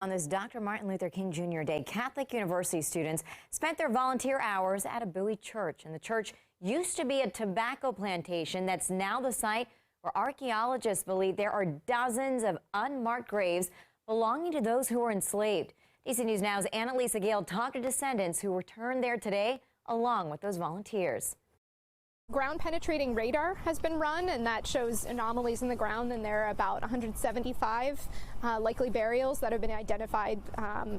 On this Dr. Martin Luther King Jr. Day, Catholic University students spent their volunteer hours at a Bowie church. And the church used to be a tobacco plantation that's now the site where archaeologists believe there are dozens of unmarked graves belonging to those who were enslaved. DC News Now's Annalisa Gale talked to descendants who returned there today along with those volunteers. Ground-penetrating radar has been run, and that shows anomalies in the ground, and there are about 175 likely burials that have been identified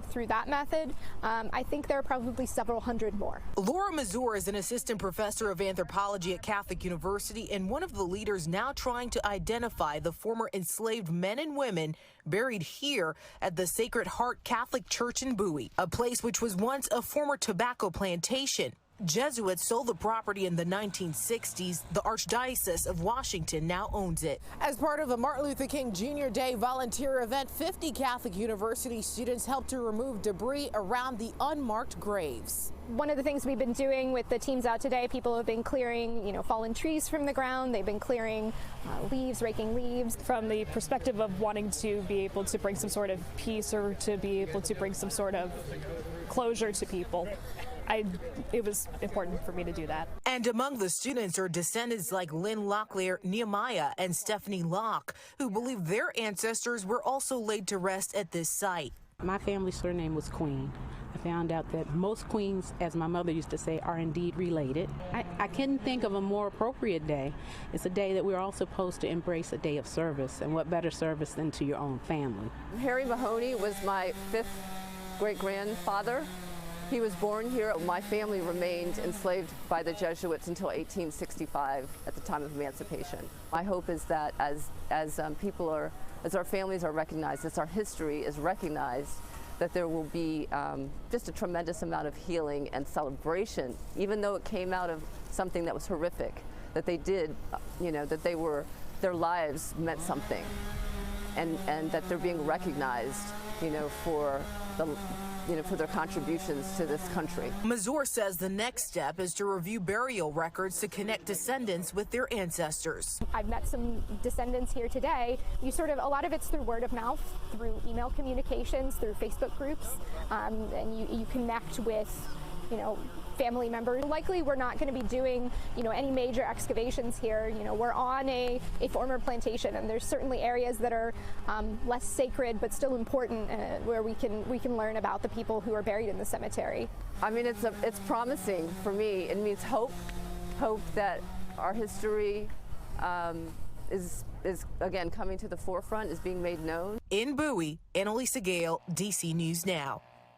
through that method. I think there are probably several hundred more. Laura Mazur is an assistant professor of anthropology at Catholic University and one of the leaders now trying to identify the former enslaved men and women buried here at the Sacred Heart Catholic Church in Bowie, a place which was once a former tobacco plantation. Jesuits sold the property in the 1960s. The Archdiocese of Washington now owns it. As part of a Martin Luther King Jr. Day volunteer event, 50 Catholic University students helped to remove debris around the unmarked graves. One of the things we've been doing with the teams out today, people have been clearing, fallen trees from the ground. They've been clearing leaves, raking leaves. From the perspective of wanting to be able to bring some sort of peace or to be able to bring some sort of closure to people, it was important for me to do that. And among the students are descendants like Lynn Locklear, Nehemiah, and Stephanie Locke, who believe their ancestors were also laid to rest at this site. My family surname was Queen. I found out that most queens, as my mother used to say, are indeed related. I couldn't think of a more appropriate day. It's a day that we're all supposed to embrace, a day of service, and what better service than to your own family. Harry Mahoney was my fifth great-grandfather. He was born here. My family remained enslaved by the Jesuits until 1865 at the time of emancipation. My hope is that as our families are recognized, as our history is recognized, that there will be just a tremendous amount of healing and celebration, even though it came out of something that was horrific, that they did, that their lives meant something, and that they're being recognized, for their contributions to this country. Mazur says the next step is to review burial records to connect descendants with their ancestors. I've met some descendants here today. A lot of it's through word of mouth, through email communications, through Facebook groups, and you connect with, family members. Likely we're not going to be doing, any major excavations here. We're on a former plantation, and there's certainly areas that are less sacred but still important, where we can learn about the people who are buried in the cemetery. I mean, it's promising for me. It means hope that our history is again coming to the forefront, is being made known. In Bowie, Annalisa Gale, DC News Now.